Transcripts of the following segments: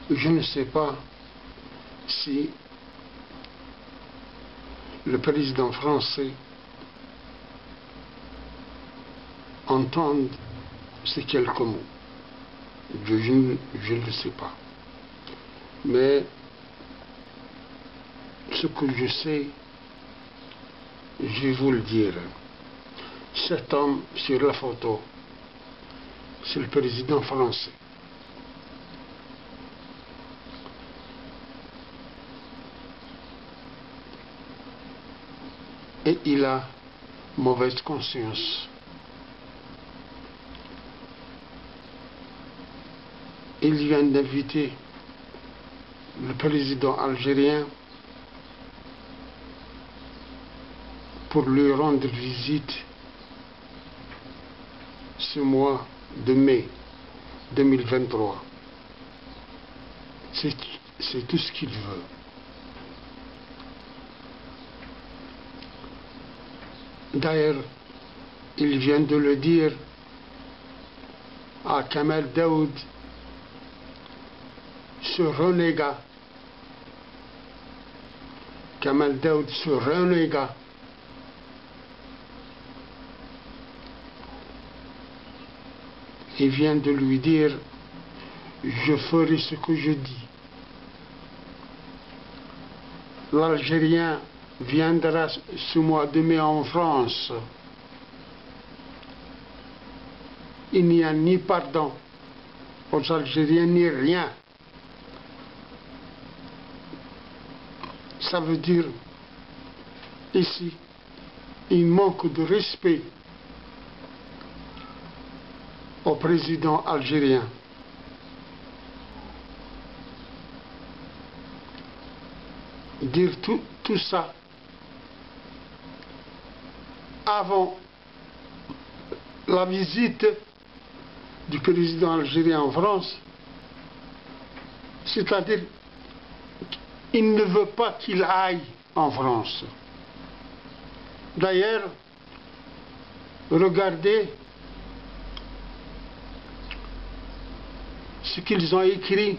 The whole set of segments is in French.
Je ne sais pas si le président français entend ces quelques mots. Je ne le sais pas. Mais ce que je sais, je vais vous le dire. Cet homme sur la photo, c'est le président français. Et il a mauvaise conscience. Il vient d'inviter le président algérien pour lui rendre visite ce mois de mai 2023. C'est tout ce qu'il veut. D'ailleurs, il vient de le dire à Kamel Daoud, ce renégat. Kamel Daoud, ce renégat. Il vient de lui dire, je ferai ce que je dis. L'Algérien viendra ce mois de mai en France. Il n'y a ni pardon aux Algériens ni rien. Ça veut dire, ici, il manque de respect au président algérien. Dire tout ça avant la visite du président algérien en France, c'est-à-dire il ne veut pas qu'il aille en France. D'ailleurs, regardez ce qu'ils ont écrit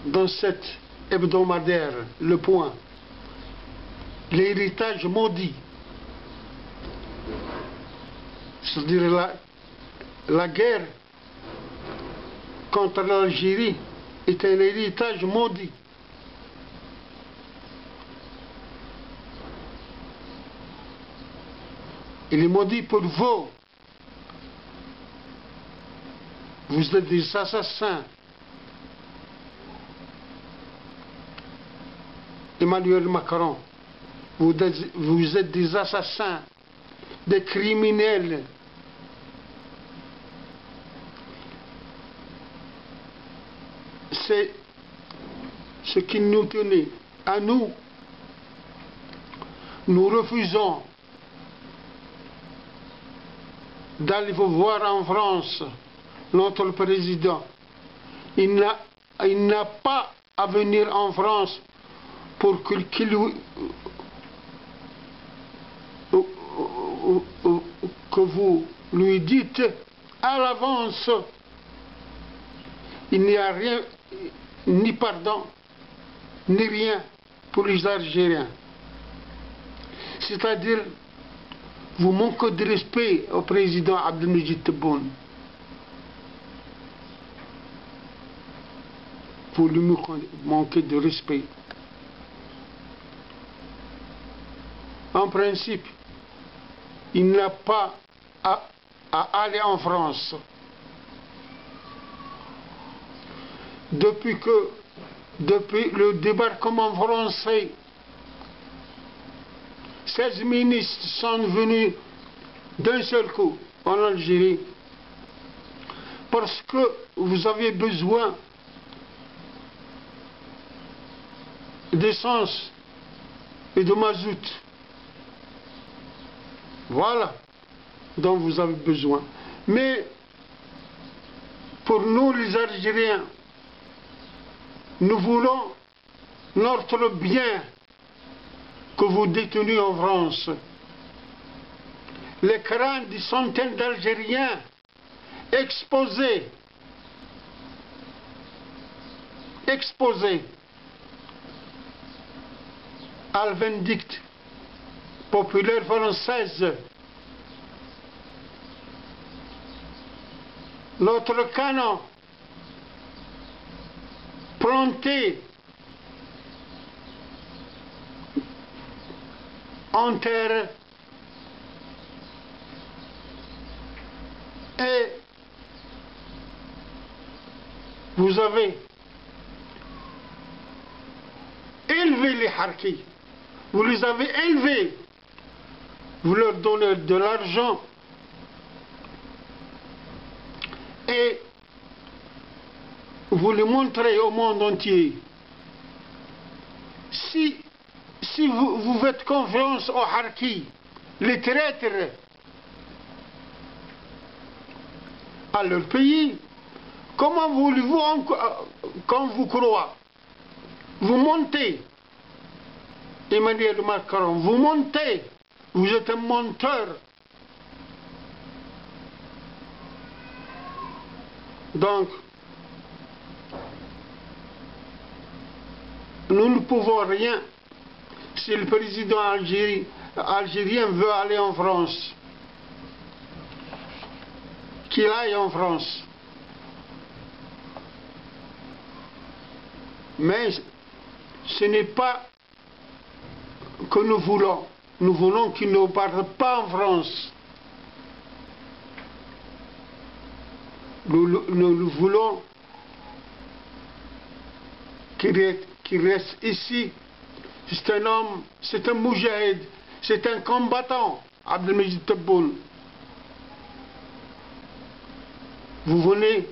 dans cet hebdomadaire, Le Point. L'héritage maudit. C'est-à-dire la guerre contre l'Algérie est un héritage maudit. Il est maudit pour vous. Vous êtes des assassins. Emmanuel Macron, vous êtes des assassins, des criminels. C'est ce qui nous tenait à nous. Nous refusons d'aller vous voir en France, notre président. Il n'a pas à venir en France pour que vous lui dites à l'avance, il n'y a rien, ni pardon, ni rien pour les Algériens. C'est-à-dire, vous manquez de respect au président Abdelmejid Tebboune. Vous lui manquez de respect. En principe, il n'a pas à aller en France. Depuis le débarquement français, 16 ministres sont venus d'un seul coup en Algérie parce que vous avez besoin d'essence et de mazout. Voilà dont vous avez besoin. Mais pour nous les Algériens, nous voulons notre bien que vous détenez en France. Les crânes de centaines d'Algériens exposés exposé à la vindicte populaire française. L'autre canon planté en terre et vous avez élevé les harkis, vous les avez élevés, vous leur donnez de l'argent et vous les montrez au monde entier. Si vous faites confiance aux harkis, les traîtres à leur pays, comment voulez-vous, quand vous croyez, vous montez, Emmanuel Macron, vous montez, vous êtes un menteur. Donc, nous ne pouvons rien si le président algérien veut aller en France. Qu'il aille en France. Mais ce n'est pas que nous voulons. Nous voulons qu'il ne parte pas en France. Nous voulons qu'il reste ici. C'est un homme, c'est un moujahid, c'est un combattant, Abdelmejid Tebboune. Vous venez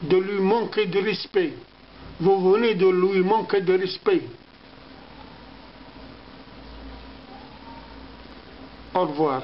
de lui manquer de respect. Vous venez de lui manquer de respect. Au revoir.